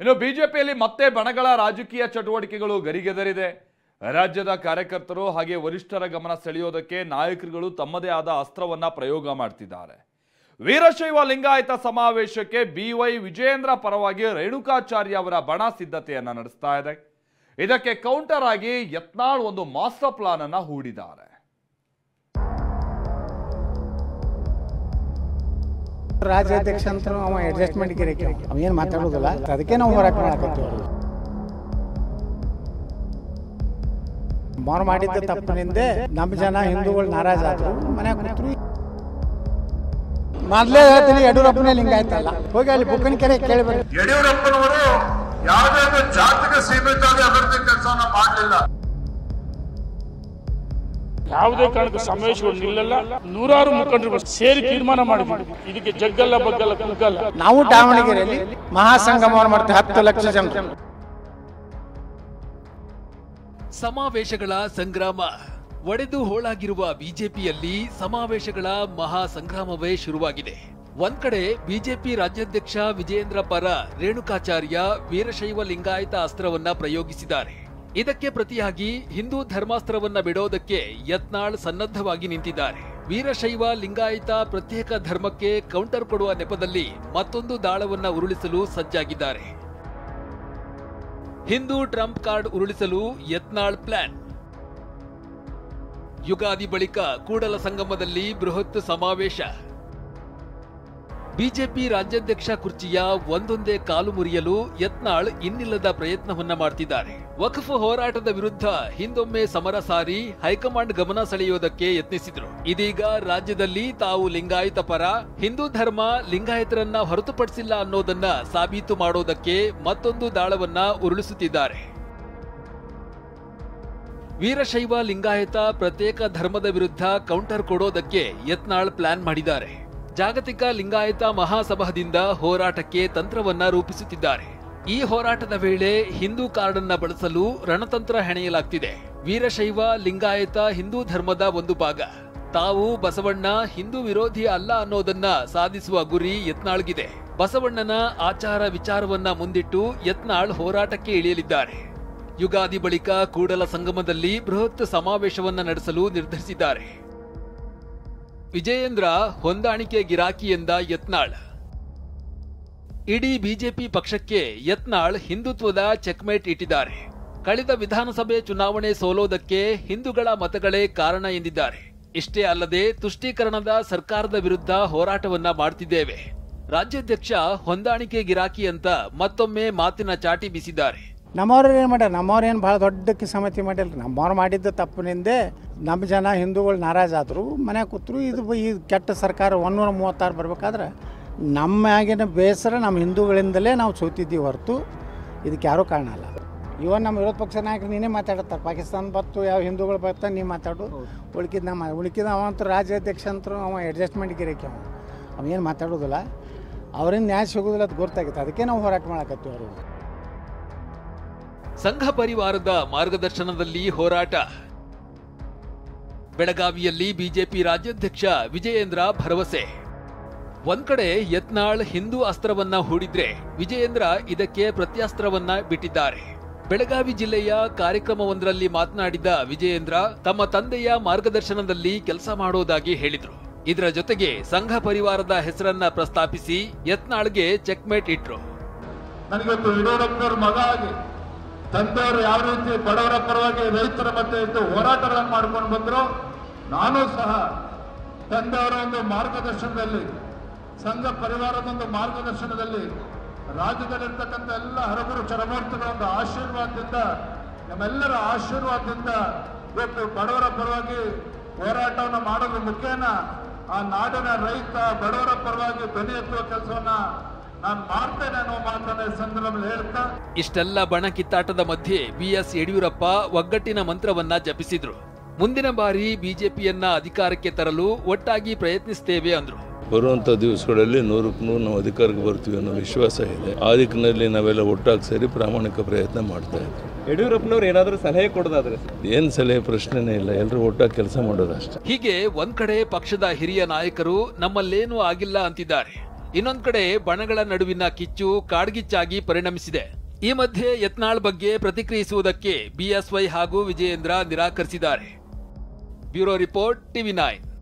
ಇನ್ನು ಬಿಜೆಪಿಯಲ್ಲಿ ಮತ್ತೆ ಬಣಗಳ ರಾಜಕೀಯ ಚಟುವಟಿಕೆಗಳು ಗರಿಗೆದರಿದೆ. ರಾಜ್ಯದ ಕಾರ್ಯಕರ್ತರು ಹಾಗೆ ವರಿಷ್ಠರ ಗಮನ ಸೆಳೆಯೋದಕ್ಕೆ ನಾಯಕರುಗಳು ತಮ್ಮದೇ ಆದ ಅಸ್ತ್ರವನ್ನ ಪ್ರಯೋಗ ಮಾಡ್ತಿದ್ದಾರೆ. ವೀರಶೈವ ಲಿಂಗಾಯತ ಸಮಾವೇಶಕ್ಕೆ BY ವಿಜಯೇಂದ್ರ ಪರವಾಗಿ ರೇಣುಕಾಚಾರ್ಯ ಅವರ ಬಣ ಸಿದ್ಧತೆಯನ್ನ ನಡೆಸ್ತಾ ಇದೆ. ಇದಕ್ಕೆ ಕೌಂಟರ್ ಆಗಿ ಯತ್ನಾಳ್ ಒಂದು ಮಾಸ್ಟರ್ ಪ್ಲಾನ್ ಅನ್ನ ಹೂಡಿದ್ದಾರೆ. ರಾಜ್ಯಾಧ್ಯಕ್ಷ ಅಂತ ಅವ ಅಡ್ಜಸ್ಟ್ಮೆಂಟ್ ಗಿರಕ್ಕೆ ಅವೇನು ಮಾತಾಡೋದಿಲ್ಲ, ಅದಕ್ಕೆ ನಾವು ಹೋರಾಟ ಮಾಡಕತ್ತೀವಿ. ಮಾರು ಮಾಡಿದ್ದ ತಪ್ಪಿನಿಂದ ನಮ್ಮ ಜನ ಹಿಂದೂಗಳು ನಾರಾಜ್ ಆದ್ರು, ಮನೆ ಕೂತ್ರು. ಮೊದಲೇ ಹೇಳ್ತೀನಿ, ಯಡಿಯೂರಪ್ಪನೇ ಲಿಂಗಾಯತ ಅಲ್ಲ. ಹೋಗಿ ಅಲ್ಲಿ ಬುಕ್ಕನಕೆರೆ ಕೇಳಬೇಡಿ. ಯಡಿಯೂರಪ್ಪನವರು ಯಾವುದೇ ಜಾತಿಗೆ ಸೀಮಿತ ಅಭಿವೃದ್ಧಿ ಕೆಲಸವನ್ನ ಮಾಡಲಿಲ್ಲ. ಯಾವುದೇ ಕಾರಣಕ್ಕೂ ಸಮಾವೇಶಗಳು ನಿಲ್ಲಲ್ಲ. ನೂರಾರು ಮುಖಂಡರು ಸೇರಿ ತೀರ್ಮಾನ ಮಾಡಿದ್ವಿ, ಇದಕ್ಕೆ ಜಗ್ಗಲ್ಲ ಬಗ್ಗಲ್ಲ ಕುಗ್ಗಲ್ಲ. ನಾವು ದಾವಣಗೆರೆಯಲ್ಲಿ ಮಹಾಸಂಗಮವನ್ನು ಮಾಡ್ತೀವಿ, 10 ಲಕ್ಷ ಜನ. ಸಮಾವೇಶಗಳ ಸಂಗ್ರಾಮ ಒಡೆದು ಹೋಳಾಗಿರುವ ಬಿಜೆಪಿಯಲ್ಲಿ ಸಮಾವೇಶಗಳ ಮಹಾ ಸಂಗ್ರಾಮವೇ ಶುರುವಾಗಿದೆ. ಒಂದ್ ಕಡೆ ಬಿಜೆಪಿ ರಾಜ್ಯಾಧ್ಯಕ್ಷ ವಿಜಯೇಂದ್ರ ಪರ ರೇಣುಕಾಚಾರ್ಯ ವೀರಶೈವ ಲಿಂಗಾಯತ ಅಸ್ತ್ರವನ್ನ ಪ್ರಯೋಗಿಸಿದ್ದಾರೆ. ಇದಕ್ಕೆ ಪ್ರತಿಯಾಗಿ ಹಿಂದೂ ಧರ್ಮಾಸ್ತ್ರವನ್ನ ಬಿಡೋದಕ್ಕೆ ಯತ್ನಾಳ್ ಸನ್ನದ್ಧವಾಗಿ ನಿಂತಿದ್ದಾರೆ. ವೀರಶೈವ ಲಿಂಗಾಯತ ಪ್ರತ್ಯೇಕ ಧರ್ಮಕ್ಕೆ ಕೌಂಟರ್ ಕೊಡುವ ನೆಪದಲ್ಲಿ ಮತ್ತೊಂದು ದಾಳವನ್ನ ಉರುಳಿಸಲು ಸಜ್ಜಾಗಿದ್ದಾರೆ. ಹಿಂದೂ ಟ್ರಂಪ್ ಕಾರ್ಡ್ ಉರುಳಿಸಲು ಯತ್ನಾಳ್ ಪ್ಲಾನ್. ಯುಗಾದಿ ಬಳಿಕ ಕೂಡಲ ಸಂಗಮದಲ್ಲಿ ಬೃಹತ್ ಸಮಾವೇಶ. ಬಿಜೆಪಿ ರಾಜ್ಯಾಧ್ಯಕ್ಷ ಕುರ್ಚಿಯ ಒಂದೊಂದೇ ಕಾಲು ಮುರಿಯಲು ಯತ್ನಾಳ್ ಇನ್ನಿಲ್ಲದ ಪ್ರಯತ್ನವನ್ನ ಮಾಡ್ತಿದ್ದಾರೆ. ವಕ್ಫ್ ಹೋರಾಟದ ವಿರುದ್ಧ ಹಿಂದೊಮ್ಮೆ ಸಮರ ಸಾರಿ ಹೈಕಮಾಂಡ್ ಗಮನ ಸೆಳೆಯೋದಕ್ಕೆ ಯತ್ನಿಸಿದ್ರು. ಇದೀಗ ರಾಜ್ಯದಲ್ಲಿ ತಾವು ಲಿಂಗಾಯತ ಪರ, ಹಿಂದೂ ಧರ್ಮ ಲಿಂಗಾಯತರನ್ನ ಹೊರತುಪಡಿಸಿಲ್ಲ ಅನ್ನೋದನ್ನ ಸಾಬೀತು ಮಾಡೋದಕ್ಕೆ ಮತ್ತೊಂದು ದಾಳವನ್ನ ಉರುಳಿಸುತ್ತಿದ್ದಾರೆ. ವೀರಶೈವ ಲಿಂಗಾಯತ ಪ್ರತ್ಯೇಕ ಧರ್ಮದ ವಿರುದ್ಧ ಕೌಂಟರ್ ಕೊಡೋದಕ್ಕೆ ಯತ್ನಾಳ್ ಪ್ಲಾನ್ ಮಾಡಿದ್ದಾರೆ. ಜಾಗತಿಕ ಲಿಂಗಾಯತ ಮಹಾಸಭಾದಿಂದ ಹೋರಾಟಕ್ಕೆ ತಂತ್ರವನ್ನ ರೂಪಿಸುತ್ತಿದ್ದಾರೆ. ಈ ಹೋರಾಟದ ವೇಳೆ ಹಿಂದೂ ಕಾರ್ಡ್ ಅನ್ನ ಬಳಸಲು ರಣತಂತ್ರ ಹೆಣೆಯಲಾಗ್ತಿದೆ. ವೀರಶೈವ ಲಿಂಗಾಯತ ಹಿಂದೂ ಧರ್ಮದ ಒಂದು ಭಾಗ. ತಾವು ಬಸವಣ್ಣ ಹಿಂದೂ ವಿರೋಧಿ ಅಲ್ಲ ಅನ್ನೋದನ್ನ ಸಾಧಿಸುವ ಗುರಿ ಯತ್ನಾಳ್ಗಿದೆ. ಬಸವಣ್ಣನ ಆಚಾರ ವಿಚಾರವನ್ನ ಮುಂದಿಟ್ಟು ಯತ್ನಾಳ್ ಹೋರಾಟಕ್ಕೆ ಇಳಿಯಲಿದ್ದಾರೆ. ಯುಗಾದಿ ಬಳಿಕ ಕೂಡಲ ಸಂಗಮದಲ್ಲಿ ಬೃಹತ್ ಸಮಾವೇಶವನ್ನ ನಡೆಸಲು ನಿರ್ಧರಿಸಿದ್ದಾರೆ. ವಿಜಯೇಂದ್ರ ಹೊಂದಾಣಿಕೆ ಗಿರಾಕಿ ಎಂದ ಯತ್ನಾಳ್. ಇಡೀ ಬಿಜೆಪಿ ಪಕ್ಷಕ್ಕೆ ಯತ್ನಾಳ್ ಹಿಂದುತ್ವದ ಚೆಕ್ಮೇಟ್ ಇಟ್ಟಿದ್ದಾರೆ. ಕಳೆದ ವಿಧಾನಸಭೆ ಚುನಾವಣೆ ಸೋಲೋದಕ್ಕೆ ಹಿಂದೂಗಳ ಮತಗಳೇ ಕಾರಣ ಎಂದಿದ್ದಾರೆ. ಇಷ್ಟೇ ಅಲ್ಲದೆ ತುಷ್ಟೀಕರಣದ ಸರ್ಕಾರದ ವಿರುದ್ಧ ಹೋರಾಟವನ್ನ ಮಾಡ್ತಿದ್ದೇವೆ. ರಾಜ್ಯಾಧ್ಯಕ್ಷ ಹೊಂದಾಣಿಕೆ ಗಿರಾಕಿ ಅಂತ ಮತ್ತೊಮ್ಮೆ ಮಾತಿನ ಚಾಟಿ ಬೀಸಿದ್ದಾರೆ. ನಮ್ಮವ್ರು ಏನು ಮಾಡ್ಯಾರ, ನಮ್ಮವ್ರು ಏನು ಭಾಳ ದೊಡ್ಡ ಕಿಸಮತಿ ಮಾಡಿಲ್ಲ. ನಮ್ಮವ್ರು ಮಾಡಿದ್ದ ತಪ್ಪಿನಿಂದ ನಮ್ಮ ಜನ ಹಿಂದೂಗಳು ನಾರಾಜ್ ಆದರು, ಮನೆ ಕೂತ್ರು. ಇದು ಈ ಕೆಟ್ಟ ಸರ್ಕಾರ 136 ಬರಬೇಕಾದ್ರೆ ನಮ್ಮ ಆಗಿನ ಬೇಸರ ನಮ್ಮ ಹಿಂದೂಗಳಿಂದಲೇ ನಾವು ಸೋತಿದ್ದೀವಿ ಹೊರತು ಇದಕ್ಕೆ ಯಾರೂ ಕಾರಣ ಅಲ್ಲ. ಇವನ್ ನಮ್ಮ ವಿರೋಧ ಪಕ್ಷ ನಾಯಕರು ನೀನೇ ಮಾತಾಡ್ತಾರೆ. ಪಾಕಿಸ್ತಾನ ಬತ್ತು ಯಾವ ಹಿಂದೂಗಳು ಬರ್ತಾನೆ ನೀ ಮಾತಾಡು, ಉಳಿಕಿದ ಅವಂತೂ ರಾಜ್ಯಾಧ್ಯಕ್ಷ ಅಂತರೂ ಅವ ಅಡ್ಜಸ್ಟ್ಮೆಂಟ್ ಗಿರಕ್ಕೆ ಅವೇನು ಮಾತಾಡೋದಿಲ್ಲ. ಅವರಿಂದ ನ್ಯಾಯ ಸಿಗೋದಿಲ್ಲ ಅದು ಗೊತ್ತಾಗುತ್ತೆ. ಅದಕ್ಕೆ ನಾವು ಹೋರಾಟ ಮಾಡಕತ್ತೀವಿ. ಅವರು ಸಂಘ ಪರಿವಾರದ ಮಾರ್ಗದರ್ಶನದಲ್ಲಿ ಹೋರಾಟ. ಬೆಳಗಾವಿಯಲ್ಲಿ ಬಿಜೆಪಿ ರಾಜ್ಯಾಧ್ಯಕ್ಷ ವಿಜಯೇಂದ್ರ ಭರವಸೆ. ಒಂದ್ ಕಡೆ ಯತ್ನಾಳ್ ಹಿಂದೂ ಅಸ್ತ್ರವನ್ನ ಹೂಡಿದ್ರೆ ವಿಜಯೇಂದ್ರ ಇದಕ್ಕೆ ಪ್ರತ್ಯಾಸ್ತ್ರವನ್ನ ಬಿಟ್ಟಿದ್ದಾರೆ. ಬೆಳಗಾವಿ ಜಿಲ್ಲೆಯ ಕಾರ್ಯಕ್ರಮವೊಂದರಲ್ಲಿ ಮಾತನಾಡಿದ ವಿಜಯೇಂದ್ರ ತಮ್ಮ ತಂದೆಯ ಮಾರ್ಗದರ್ಶನದಲ್ಲಿ ಕೆಲಸ ಮಾಡೋದಾಗಿ ಹೇಳಿದ್ರು. ಇದರ ಜೊತೆಗೆ ಸಂಘ ಪರಿವಾರದ ಹೆಸರನ್ನ ಪ್ರಸ್ತಾಪಿಸಿ ಯತ್ನಾಳ್ಗೆ ಚೆಕ್ಮೇಟ್ ಇಟ್ರು. ನನಗೊತ್ತು ಯಡಿಯೂರಪ್ಪನವ್ರ ಮಗ ಆಗಿ ತಂದೆಯವರು ಯಾವ ರೀತಿ ಬಡವರ ಪರವಾಗಿ ರೈತರ ಮಧ್ಯೆ ಇದ್ದು ಹೋರಾಟಗಳನ್ನು ಮಾಡ್ಕೊಂಡು ಬಂದ್ರು, ನಾನು ಸಹ ತಂದೆಯವರ ಒಂದು ಮಾರ್ಗದರ್ಶನದಲ್ಲಿ, ಸಂಘ ಪರಿವಾರದ ಒಂದು ಮಾರ್ಗದರ್ಶನದಲ್ಲಿ, ರಾಜ್ಯದಲ್ಲಿರ್ತಕ್ಕಂಥ ಎಲ್ಲ ಹರಗುರು ಚರಮೂರ್ತಿಗಳ ಒಂದು ಆಶೀರ್ವಾದದಿಂದ, ನಮ್ಮೆಲ್ಲರ ಆಶೀರ್ವಾದದಿಂದ ಇವತ್ತು ಬಡವರ ಪರವಾಗಿ ಹೋರಾಟವನ್ನು ಮಾಡೋದ್ರ ಮುಖೇನ ಆ ನಾಡಿನ ರೈತ ಬಡವರ ಪರವಾಗಿ ಧ್ವನಿ ಎತ್ತುವ ಕೆಲಸವನ್ನ ನಾನು ಮಾಡ್ತೇನೆ ಅನ್ನೋ ಮಾತನ್ನ ಸಂದರ್ಭದಲ್ಲಿ ಹೇಳ್ತಾ, ಇಷ್ಟೆಲ್ಲ ಬಣ ಕಿತ್ತಾಟದ ಮಧ್ಯೆ BS ಯಡಿಯೂರಪ್ಪ ಒಗ್ಗಟ್ಟಿನ ಮಂತ್ರವನ್ನ ಜಪಿಸಿದ್ರು. ಮುಂದಿನ ಬಾರಿ ಬಿಜೆಪಿಯನ್ನ ಅಧಿಕಾರಕ್ಕೆ ತರಲು ಒಟ್ಟಾಗಿ ಪ್ರಯತ್ನಿಸ್ತೇವೆ ಅಂದ್ರು. ಬರುವಂಥ ದಿವಸಗಳಲ್ಲಿ 100ಕ್ಕೆ 100 ನಾವು ಅಧಿಕಾರಕ್ಕೆ ಬರ್ತೀವಿ ಅನ್ನೋ ವಿಶ್ವಾಸ ಇದೆ. ಆ ದಿಕ್ಕಿನಲ್ಲಿ ನಾವೆಲ್ಲ ಒಟ್ಟಾಗಿ ಸೇರಿ ಪ್ರಾಮಾಣಿಕ ಪ್ರಯತ್ನ ಮಾಡ್ತಾ ಇದ್ದೀವಿ. ಯಡಿಯೂರಪ್ಪನವ್ರು ಏನಾದರೂ ಸಲಹೆ ಕೊಡೋದಾದ್ರೆ? ಏನು ಸಲಹೆ ಪ್ರಶ್ನೆನೇ ಇಲ್ಲ, ಎಲ್ಲರೂ ಒಟ್ಟಾಗಿ ಕೆಲಸ ಮಾಡೋದಷ್ಟೇ. ಹೀಗೆ ಒಂದ್ ಕಡೆ ಪಕ್ಷದ ಹಿರಿಯ ನಾಯಕರು ನಮ್ಮಲ್ಲೇನೂ ಆಗಿಲ್ಲ ಅಂತಿದ್ದಾರೆ. ಇನ್ನೊಂದ್ ಕಡೆ ಬಣಗಳ ನಡುವಿನ ಕಿಚ್ಚು ಕಾಡ್ಗಿಚ್ಚಾಗಿ ಪರಿಣಮಿಸಿದೆ. ಈ ಮಧ್ಯೆ ಯತ್ನಾಳ್ ಬಗ್ಗೆ ಪ್ರತಿಕ್ರಿಯಿಸುವುದಕ್ಕೆ ಬಿಎಸ್ವೈ ಹಾಗೂ ವಿಜಯೇಂದ್ರ ನಿರಾಕರಿಸಿದ್ದಾರೆ. Bureau report, TV9.